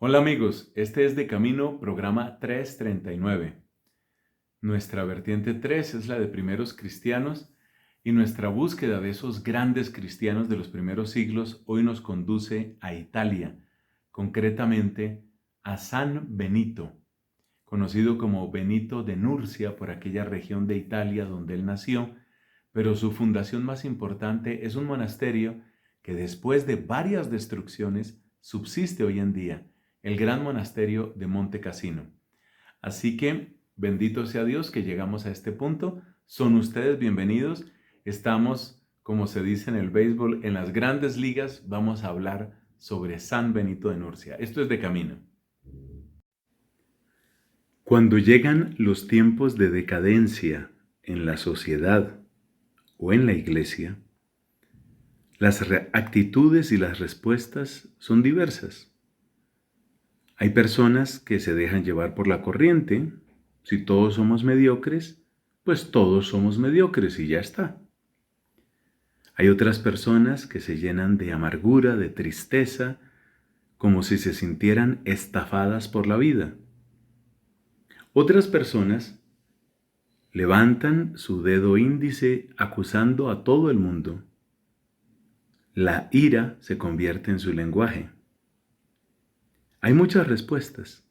Hola amigos, este es De Camino, programa 339. Nuestra vertiente 3 es la de primeros cristianos y nuestra búsqueda de esos grandes cristianos de los primeros siglos hoy nos conduce a Italia, concretamente a San Benito, conocido como Benito de Nursia por aquella región de Italia donde él nació, pero su fundación más importante es un monasterio que después de varias destrucciones subsiste hoy en día, el gran monasterio de Monte Cassino. Así que bendito sea Dios que llegamos a este punto. Son ustedes bienvenidos. Estamos, como se dice en el béisbol, en las grandes ligas. Vamos a hablar sobre San Benito de Nursia. Esto es De Camino. Cuando llegan los tiempos de decadencia en la sociedad o en la iglesia, las actitudes y las respuestas son diversas. Hay personas que se dejan llevar por la corriente. Si todos somos mediocres, pues todos somos mediocres y ya está. Hay otras personas que se llenan de amargura, de tristeza, como si se sintieran estafadas por la vida. Otras personas levantan su dedo índice acusando a todo el mundo. La ira se convierte en su lenguaje. Hay muchas respuestas.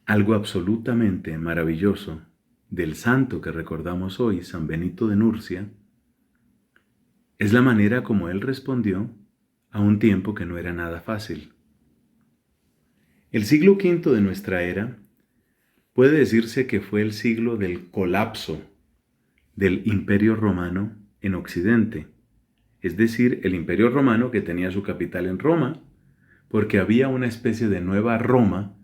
Algo absolutamente maravilloso del santo que recordamos hoy, San Benito de Nursia, es la manera como él respondió a un tiempo que no era nada fácil. El siglo V de nuestra era puede decirse que fue el siglo del colapso del Imperio Romano en Occidente, es decir, el Imperio Romano que tenía su capital en Roma, porque había una especie de nueva Roma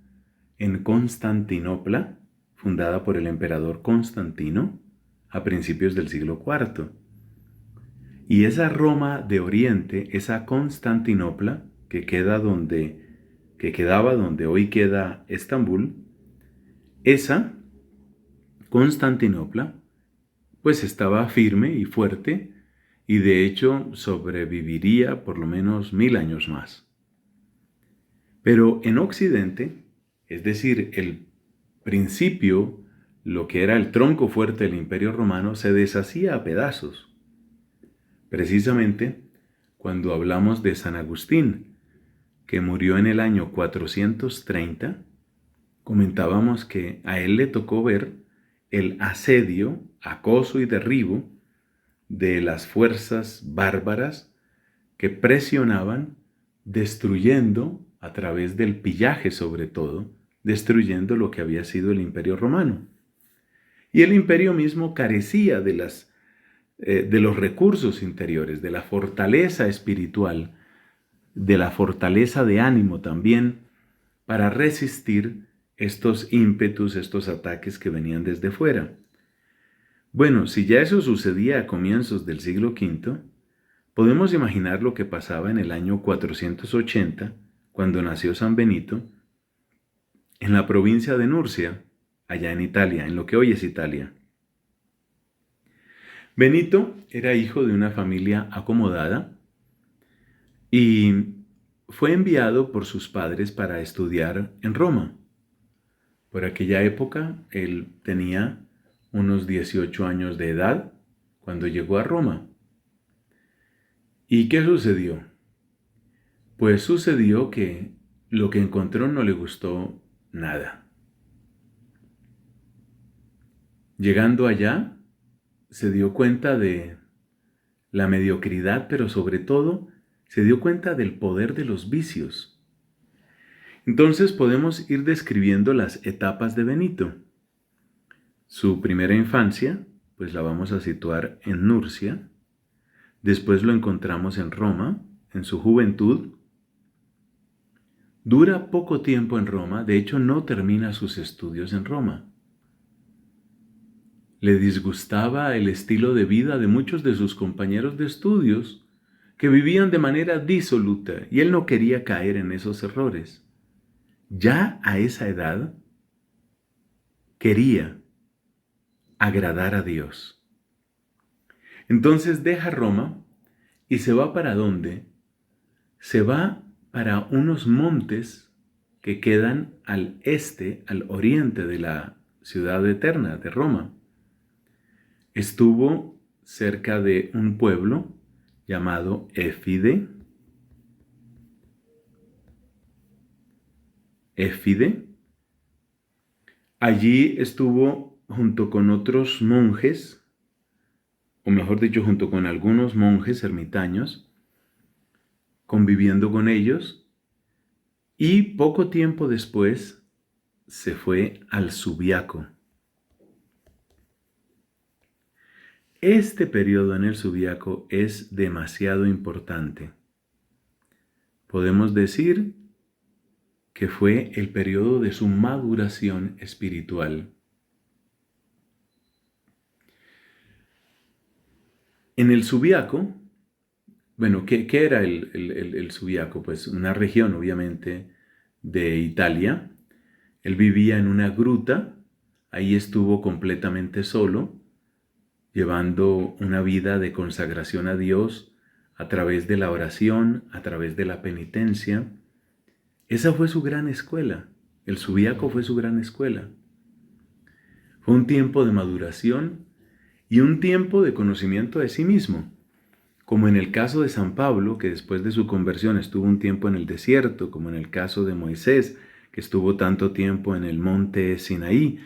en Constantinopla, fundada por el emperador Constantino a principios del siglo IV. Y esa Roma de Oriente, esa Constantinopla, que quedaba donde hoy queda Estambul, esa Constantinopla, pues estaba firme y fuerte y de hecho sobreviviría por lo menos 1000 años más. Pero en Occidente, es decir, el principio, lo que era el tronco fuerte del Imperio Romano, se deshacía a pedazos. Precisamente cuando hablamos de San Agustín, que murió en el año 430, comentábamos que a él le tocó ver el asedio, acoso y derribo de las fuerzas bárbaras que presionaban, destruyendo, a través del pillaje sobre todo, destruyendo lo que había sido el Imperio Romano. Y el imperio mismo carecía de los recursos interiores, de la fortaleza espiritual, de la fortaleza de ánimo también, para resistir estos ímpetus, estos ataques que venían desde fuera. Bueno, si ya eso sucedía a comienzos del siglo V, podemos imaginar lo que pasaba en el año 480, cuando nació San Benito, en la provincia de Nursia, allá en Italia, en lo que hoy es Italia. Benito era hijo de una familia acomodada y fue enviado por sus padres para estudiar en Roma. Por aquella época él tenía unos 18 años de edad cuando llegó a Roma. ¿Y qué sucedió? Pues sucedió que lo que encontró no le gustó nada. Llegando allá, se dio cuenta de la mediocridad, pero sobre todo se dio cuenta del poder de los vicios. Entonces podemos ir describiendo las etapas de Benito. Su primera infancia, pues la vamos a situar en Nursia. Después lo encontramos en Roma, en su juventud. Dura poco tiempo en Roma, de hecho no termina sus estudios en Roma. Le disgustaba el estilo de vida de muchos de sus compañeros de estudios, que vivían de manera disoluta, y él no quería caer en esos errores. Ya a esa edad quería agradar a Dios. Entonces deja Roma y se va ¿para dónde? Se va para unos montes que quedan al este, al oriente de la ciudad eterna, de Roma. Estuvo cerca de un pueblo llamado Éfide. Allí estuvo junto con otros monjes, o mejor dicho, junto con algunos monjes ermitaños, conviviendo con ellos, y poco tiempo después se fue al Subiaco. Este periodo en el Subiaco es demasiado importante. Podemos decir que fue el periodo de su maduración espiritual. En el Subiaco, bueno, ¿qué era el Subiaco? Pues una región, obviamente, de Italia. Él vivía en una gruta, ahí estuvo completamente solo, llevando una vida de consagración a Dios a través de la oración, a través de la penitencia. Esa fue su gran escuela. El Subiaco fue su gran escuela. Fue un tiempo de maduración y un tiempo de conocimiento de sí mismo, como en el caso de San Pablo, que después de su conversión estuvo un tiempo en el desierto, como en el caso de Moisés, que estuvo tanto tiempo en el monte Sinaí,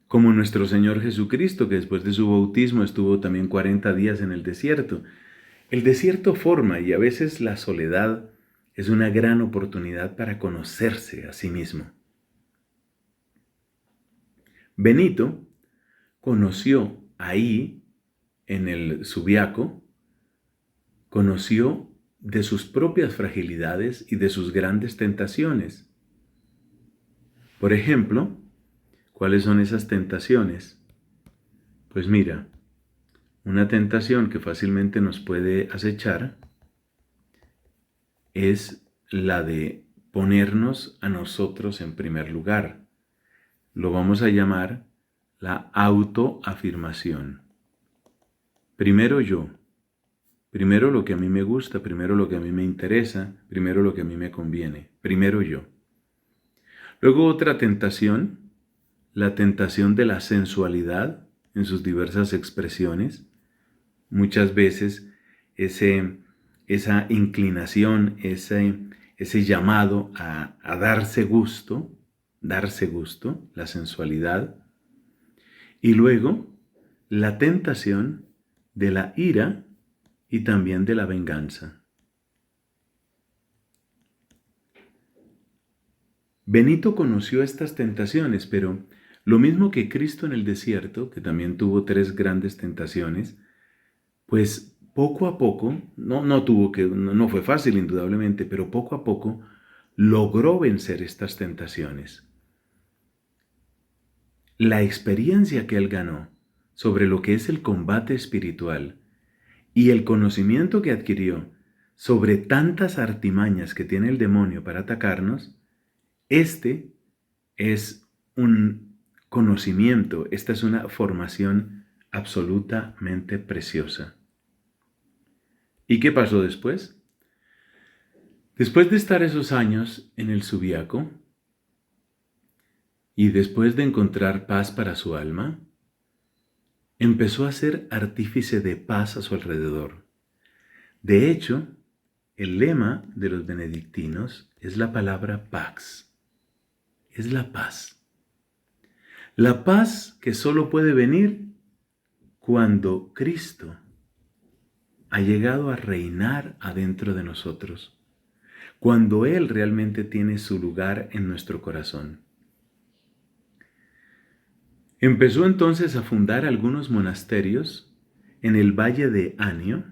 como nuestro Señor Jesucristo, que después de su bautismo estuvo también 40 días en el desierto. El desierto forma, y a veces la soledad es una gran oportunidad para conocerse a sí mismo. Benito conoció ahí, en el Subiaco, conoció de sus propias fragilidades y de sus grandes tentaciones. Por ejemplo, ¿cuáles son esas tentaciones? Pues mira, una tentación que fácilmente nos puede acechar es la de ponernos a nosotros en primer lugar. Lo vamos a llamar la autoafirmación. Primero yo, primero lo que a mí me gusta, primero lo que a mí me interesa, primero lo que a mí me conviene, primero yo. Luego otra tentación, la tentación de la sensualidad en sus diversas expresiones. Muchas veces esa inclinación, ese llamado a darse gusto, la sensualidad. Y luego la tentación de la ira y también de la venganza. Benito conoció estas tentaciones, pero lo mismo que Cristo en el desierto, que también tuvo 3 grandes tentaciones, pues poco a poco, no fue fácil indudablemente, pero poco a poco logró vencer estas tentaciones. La experiencia que él ganó sobre lo que es el combate espiritual y el conocimiento que adquirió sobre tantas artimañas que tiene el demonio para atacarnos, este es un conocimiento, esta es una formación absolutamente preciosa. ¿Y qué pasó después? Después de estar esos años en el Subiaco y después de encontrar paz para su alma, empezó a ser artífice de paz a su alrededor. De hecho, el lema de los benedictinos es la palabra pax. Es la paz. La paz que solo puede venir cuando Cristo ha llegado a reinar adentro de nosotros, cuando Él realmente tiene su lugar en nuestro corazón. Empezó entonces a fundar algunos monasterios en el valle de Anio.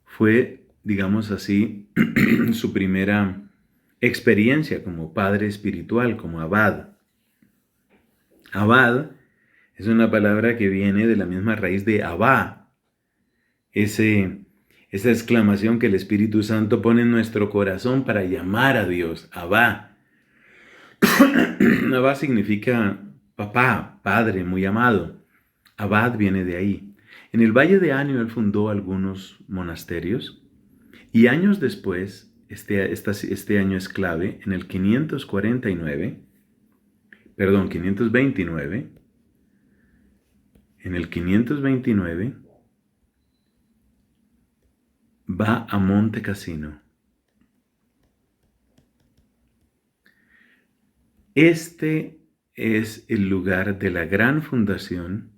Fue, digamos así, su primera experiencia como padre espiritual, como abad. Abad es una palabra que viene de la misma raíz de Abba, esa exclamación que el Espíritu Santo pone en nuestro corazón para llamar a Dios, Abba. Abba significa papá, padre, muy amado. Abad viene de ahí. En el Valle de Anio él fundó algunos monasterios y años después este año es clave, en el 529, en el 529 va a Monte Cassino. Este es el lugar de la gran fundación,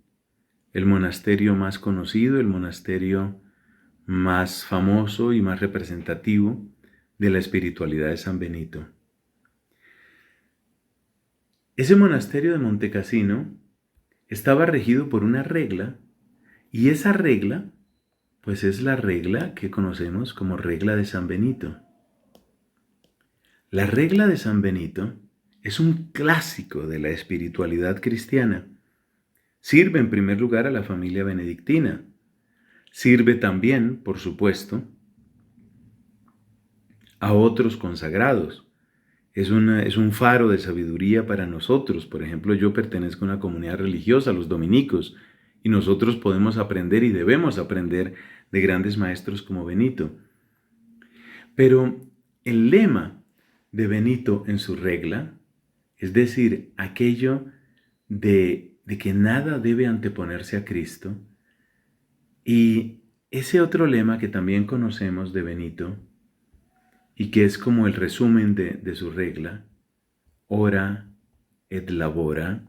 el monasterio más conocido, el monasterio más famoso y más representativo de la espiritualidad de San Benito. Ese monasterio de Monte Cassino estaba regido por una regla, y esa regla, pues es la regla que conocemos como regla de San Benito. La regla de San Benito es un clásico de la espiritualidad cristiana. Sirve en primer lugar a la familia benedictina. Sirve también, por supuesto, a otros consagrados. Es un faro de sabiduría para nosotros. Por ejemplo, yo pertenezco a una comunidad religiosa, los dominicos, y nosotros podemos aprender y debemos aprender de grandes maestros como Benito. Pero el lema de Benito en su regla, es decir, aquello de que nada debe anteponerse a Cristo, y ese otro lema que también conocemos de Benito, y que es como el resumen de su regla, ora et labora,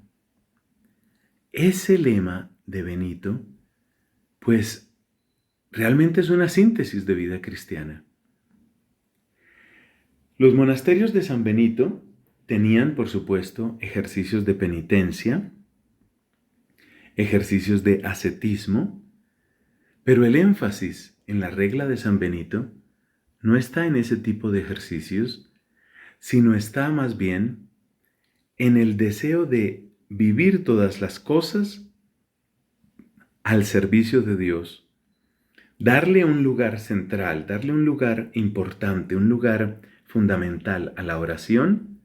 ese lema de Benito, pues realmente es una síntesis de vida cristiana. Los monasterios de San Benito tenían, por supuesto, ejercicios de penitencia, ejercicios de ascetismo, pero el énfasis en la regla de San Benito no está en ese tipo de ejercicios, sino está más bien en el deseo de vivir todas las cosas al servicio de Dios, darle un lugar central, darle un lugar importante, un lugar fundamental a la oración,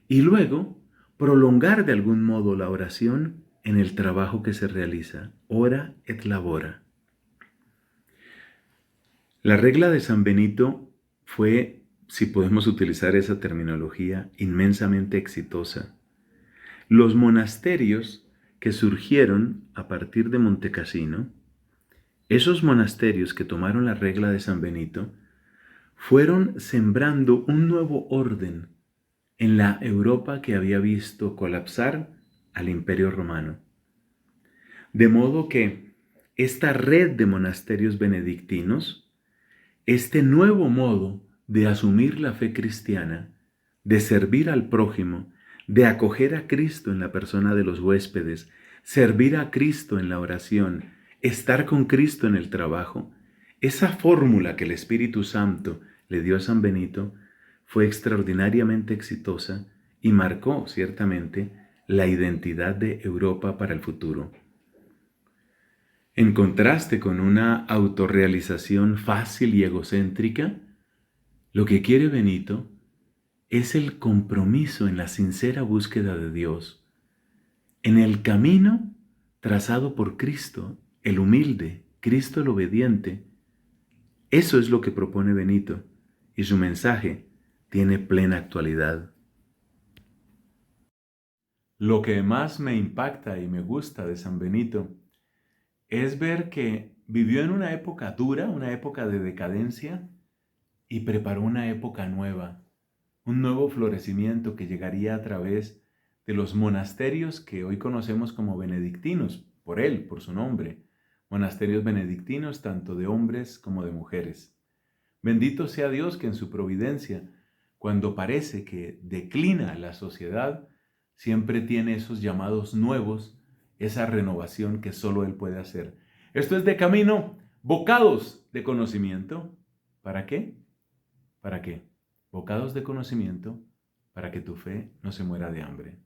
y luego prolongar de algún modo la oración en el trabajo que se realiza, ora et labora. La regla de San Benito fue, si podemos utilizar esa terminología, inmensamente exitosa. Los monasterios que surgieron a partir de Monte Cassino, esos monasterios que tomaron la regla de San Benito, fueron sembrando un nuevo orden en la Europa que había visto colapsar al Imperio Romano. De modo que esta red de monasterios benedictinos, este nuevo modo de asumir la fe cristiana, de servir al prójimo, de acoger a Cristo en la persona de los huéspedes, servir a Cristo en la oración, estar con Cristo en el trabajo, esa fórmula que el Espíritu Santo le dio a San Benito fue extraordinariamente exitosa y marcó ciertamente la identidad de Europa para el futuro. En contraste con una autorrealización fácil y egocéntrica, lo que quiere Benito es el compromiso en la sincera búsqueda de Dios, en el camino trazado por Cristo, el humilde, Cristo el obediente. Eso es lo que propone Benito, y su mensaje tiene plena actualidad. Lo que más me impacta y me gusta de San Benito es ver que vivió en una época dura, una época de decadencia, y preparó una época nueva, un nuevo florecimiento que llegaría a través de los monasterios que hoy conocemos como benedictinos, por él, por su nombre, monasterios benedictinos tanto de hombres como de mujeres. Bendito sea Dios que en su providencia, cuando parece que declina la sociedad, siempre tiene esos llamados nuevos, esa renovación que solo Él puede hacer. Esto es De Camino, bocados de conocimiento. ¿Para qué? ¿Para qué? Bocados de conocimiento para que tu fe no se muera de hambre.